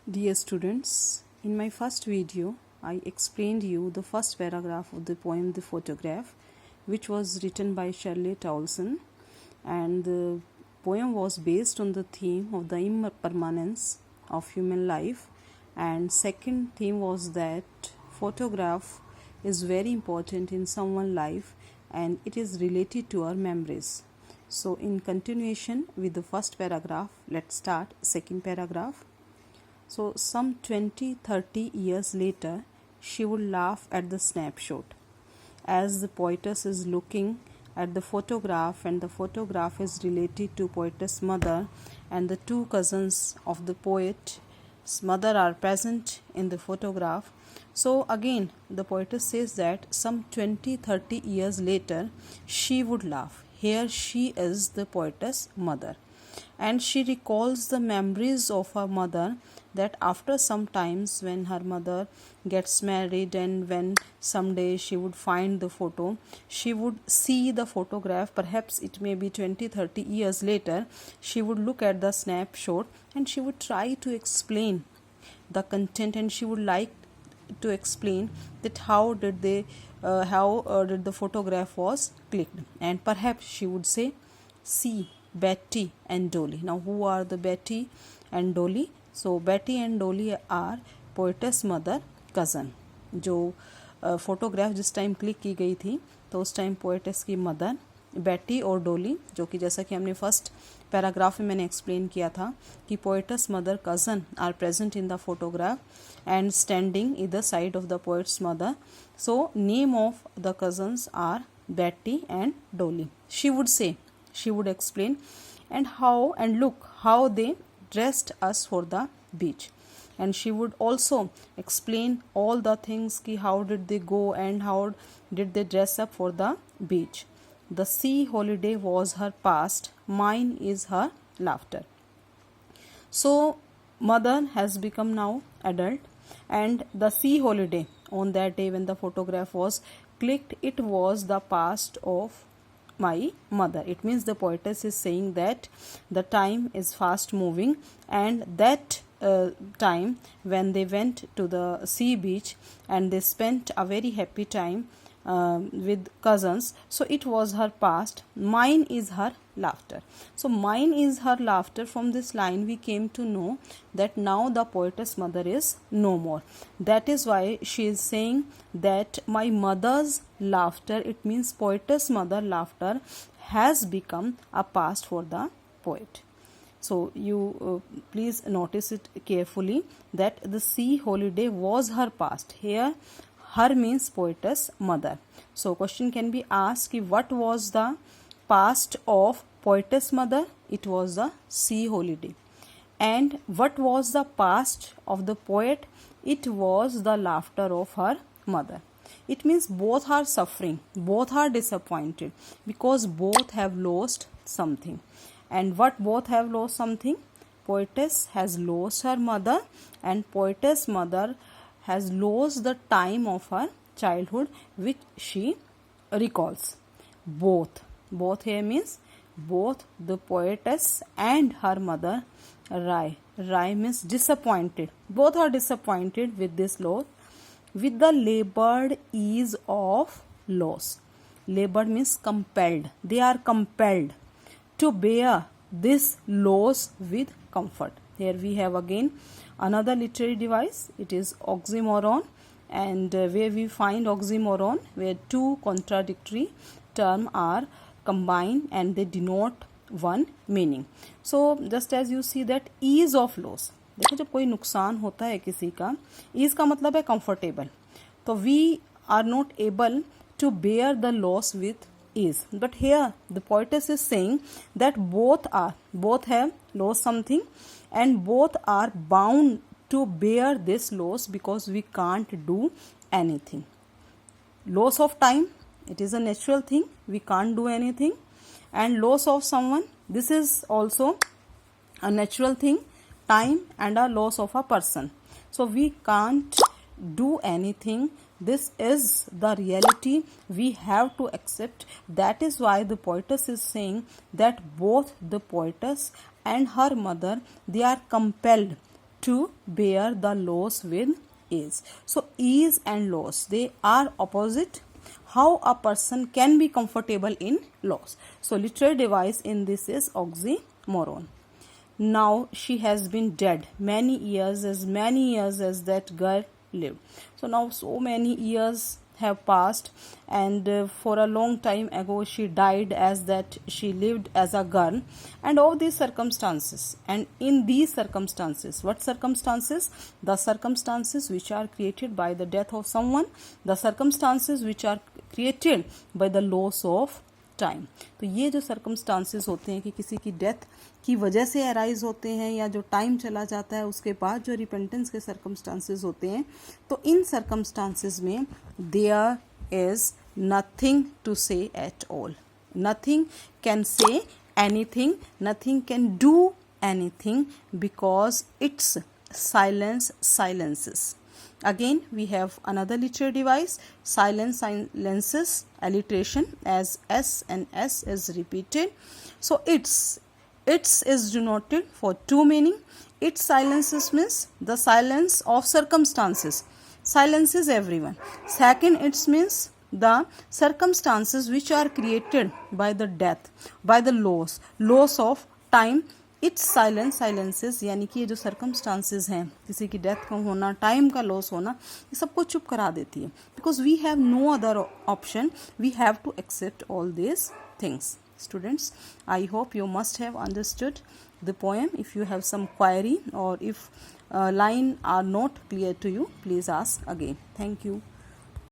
Dear students, in my first video, I explained you the first paragraph of the poem The Photograph, which was written by Shirley Towson, and the poem was based on the theme of the impermanence of human life, and second theme was that photograph is very important in someone's life and it is related to our memories. So in continuation with the first paragraph, let's start second paragraph. So some 20-30 years later, she would laugh at the snapshot. As the poetess is looking at the photograph and the photograph is related to poetess' mother, and the two cousins of the poet's mother are present in the photograph. So again the poetess says that some 20-30 years later she would laugh. Here she is the poetess' mother, and she recalls the memories of her mother, that after some times when her mother gets married and when someday she would find the photo, she would see the photograph, perhaps it may be 20-30 years later, she would look at the snapshot and she would try to explain the content, and she would like to explain that how did the photograph was clicked, and perhaps she would say, see Betty and Dolly. Now who are the Betty and Dolly? So Betty and Dolly are poetess mother cousin. जो photograph जिस time click की गई थी तो उस time poetess की mother बेटी और डोली, जो कि जैसा कि हमने फर्स्ट पैराग्राफ में मैंने एक्सप्लेन किया था कि poet's mother cousin are present in the photograph and standing either side of the poet's mother. So name of the cousins are Betty and Dolly. She would say, she would explain, and look how they dressed us for the beach. And she would also explain all the things ki how did they go and how did they dress up for the beach. The sea holiday was her past, mine is her laughter. So mother has become now adult, and the sea holiday on that day when the photograph was clicked, it was the past of my mother. It means the poetess is saying that the time is fast moving, and that time when they went to the sea beach and they spent a very happy time with cousins, so it was her past, mine is her laughter. So mine is her laughter, from this line we came to know that now the poetess mother is no more. That is why she is saying that my mother's laughter, it means poetess mother laughter, has become a past for the poet. So you please notice it carefully that the sea holiday was her past. Here her means poetess mother. So question can be asked, what was the past of poetess mother? It was the sea holiday. And what was the past of the poet? It was the laughter of her mother. It means both are suffering, both are disappointed, because both have lost something. And what both have lost something? Poetess has lost her mother, and poetess mother has lost the time of her childhood which she recalls. Both here means both the poetess and her mother. Rai means disappointed. Both are disappointed with this loss, with the labored ease of loss. Labored means compelled. They are compelled to bear this loss with comfort. Here we have again another literary device. It is oxymoron, and where we find oxymoron, where two contradictory terms are combined and they denote one meaning. So just as you see that ease of loss, देखो जब कोई नुकसान होता है किसी का, ease का मतलब है comfortable, तो we are not able to bear the loss with ease. But here the poetess is saying that both have lost something, and both are bound to bear this loss because we can't do anything. Loss of time, it is a natural thing, we can't do anything. And loss of someone, this is also a natural thing, time and a loss of a person. So we can't do anything. This is the reality we have to accept. That is why the poetess is saying that both the poetess and her mother, they are compelled to bear the loss with ease. So ease and loss, they are opposite. How a person can be comfortable in loss. So literary device in this is oxymoron. Now she has been dead many years as that girl lived. So now so many years have passed, and for a long time ago she died as that she lived as a girl. And all these circumstances, and in these circumstances, what circumstances? The circumstances which are created by the death of someone, the circumstances which are created by the loss of time. तो ये जो circumstances होते हैं कि किसी की death की वजह से अराइज होते हैं, या जो टाइम चला जाता है उसके बाद जो रिपेंटेंस के सर्कमस्टांसेस होते हैं, तो इन सर्कमस्टांसेस में देयर इज नथिंग टू से at all. Nothing can say anything, nothing can do anything, because it's silence silences. Again we have another literary device, silence silences, alliteration, as s and s is repeated. So its is denoted for two meaning. Its silences means the silence of circumstances, silences everyone. Second, its means the circumstances which are created by the death, by the loss of time. It's silences, यानी कि ये जो circumstances हैं, किसी की death का होना, time का लॉस होना, ये सबको चुप करा देती है. Because we have no other option, we have to accept all this things. Students, I hope you must have understood the poem. If you have some query or if line are not clear to you, please ask again. Thank you.